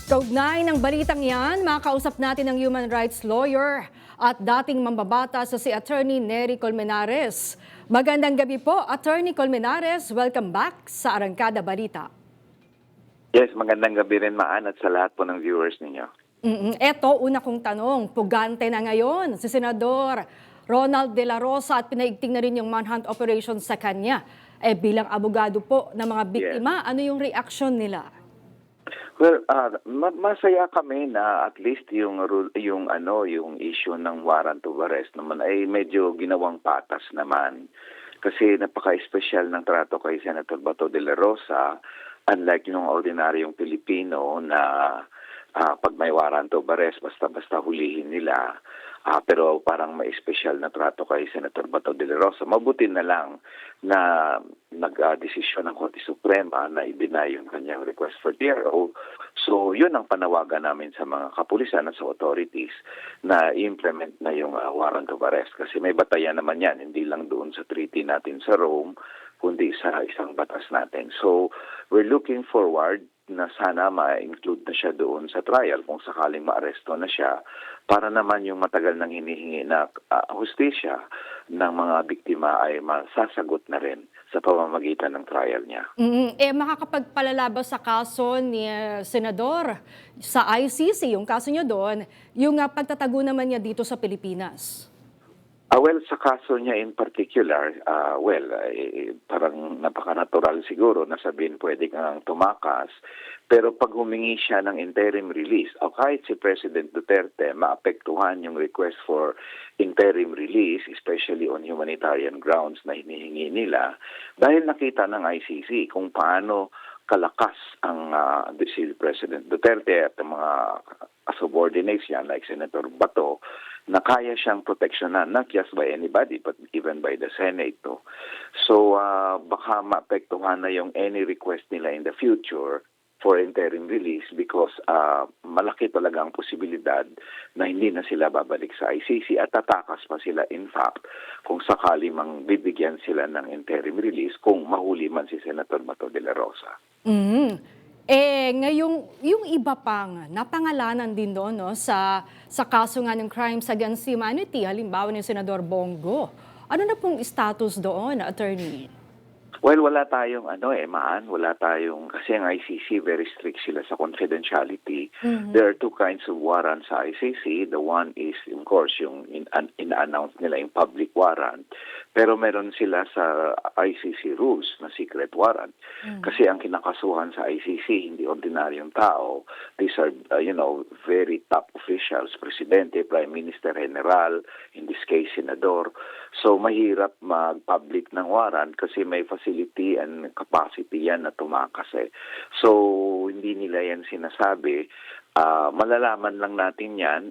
Kaugnay ng balitang yan, makausap natin ang human rights lawyer at dating mambabata si Attorney Nery Colmenares. Magandang gabi po, Attorney Colmenares. Welcome back sa Arangkada Balita. Yes, magandang gabi rin Maan at sa lahat po ng viewers ninyo. Eto, una kong tanong, pugante na ngayon si Senador Ronald De La Rosa at pinaigting na rin yung manhunt operation sa kanya. Bilang abogado po ng mga biktima, ano yung reaksyon nila? Well, masaya kami na at least yung issue ng warrant of arrest naman ay medyo ginawang patas naman. Kasi napaka-espesyal ng trato kay Senator Bato de la Rosa, unlike yung ordinaryong Pilipino na pag may warrant of arrest basta-basta hulihin nila. Pero parang may special na trato kay Senator Bato de la Rosa. Mabuti na lang na nag-desisyon ng Korte Suprema na i-deny yung kanyang request for TRO. So yun ang panawagan namin sa mga kapulisan at sa authorities na i-implement na yung warrant of arrest. Kasi may batayan naman yan, hindi lang doon sa treaty natin sa Rome, kundi sa isang batas natin. So we're looking forward na sana ma-include na siya doon sa trial kung sakaling ma-aresto na siya para naman yung matagal nang hinihingi na hustisya ng mga biktima ay masasagot na rin sa pamamagitan ng trial niya. Makakapagpalala ba sa kaso ni Senador sa ICC, yung kaso niya doon, yung pagtatago naman niya dito sa Pilipinas? Well, sa kaso niya in particular, parang napaka-natural siguro na sabihin pwede kang tumakas. Pero pag humingi siya ng interim release, o kahit si President Duterte, maapektuhan yung request for interim release, especially on humanitarian grounds na hinihingi nila, dahil nakita ng ICC kung paano kalakas ang si President Duterte at ang mga subordinates niya like Senator Bato, na kaya siyang proteksyonan not just by anybody but even by the Senate. So baka maapektuhan na yung any request nila in the future for interim release because malaki talaga ang posibilidad na hindi na sila babalik sa ICC at tatakas pa sila in fact kung sakali mang bibigyan sila ng interim release kung mahuli man si Senator Bato de la Rosa. Ngayong yung iba pang napangalanan din doon sa kaso nga ng crimes against humanity, halimbawa ni Senador Bongo. Ano na pong status doon, Attorney? Well, wala tayong kasi ang ICC very strict sila sa confidentiality. There are two kinds of warrants sa ICC. The one is, of course, yung in-announce nila yung public warrant. Pero meron sila sa ICC rules na secret warrant. Kasi ang kinakasuhan sa ICC, hindi ordinaryong tao. These are, very top officials, Presidente, Prime Minister, General, in this case, Senador. So, mahirap mag-public ng warrant kasi may facility and capacity yan na tumakas So, hindi nila yan sinasabi. Malalaman lang natin yan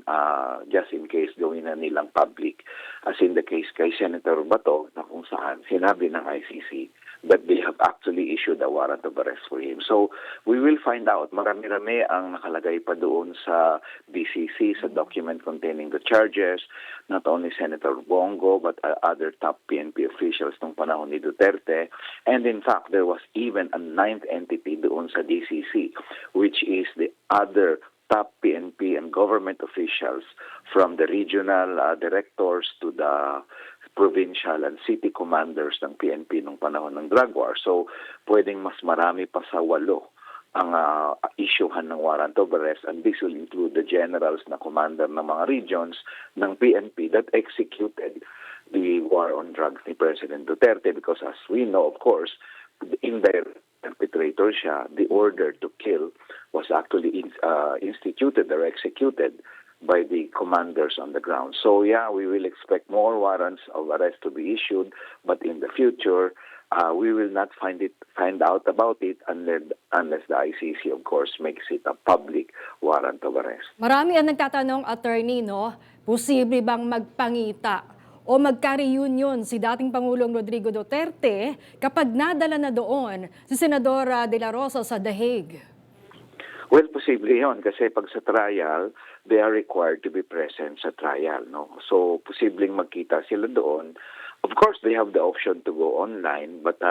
just in case gawin na nilang public. As in the case kay Senator Bato na kung saan sinabi ng ICC that they have actually issued a warrant of arrest for him. So, we will find out. Marami-rami ang nakalagay pa doon sa BCC, sa document containing the charges, not only Senator Bongo, but other top PNP officials nung panahon ni Duterte. And in fact, there was even a ninth entity doon sa DCC, which is the other top PNP and government officials from the regional directors to the provincial and city commanders ng PNP nung panahon ng drug war. So, pwedeng mas marami pa sa 8 ang issuehan ng warrant of arrest, and this will include the generals na commander ng mga regions ng PNP that executed the war on drugs ni President Duterte because as we know, of course, in their perpetrator siya, the order to kill was actually instituted or executed by the commanders on the ground. So yeah, we will expect more warrants of arrest to be issued, but in the future, we will not find out about it unless the ICC, of course, makes it a public warrant of arrest. Marami ang nagtatanong, Attorney, posible bang magpangita o magka-reunion si dating Pangulong Rodrigo Duterte kapag nadala na doon si Senador De La Rosa sa The Hague? Well, posible yon kasi pag sa trial, they are required to be present sa trial. So, posibleng magkita sila doon. Of course, they have the option to go online, but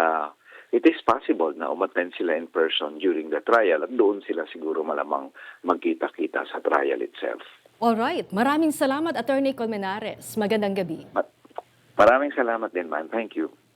it is possible na umattend sila in person during the trial at doon sila siguro malamang magkita-kita sa trial itself. Alright, maraming salamat Attorney Colmenares. Magandang gabi. Maraming salamat din, ma'am. Thank you.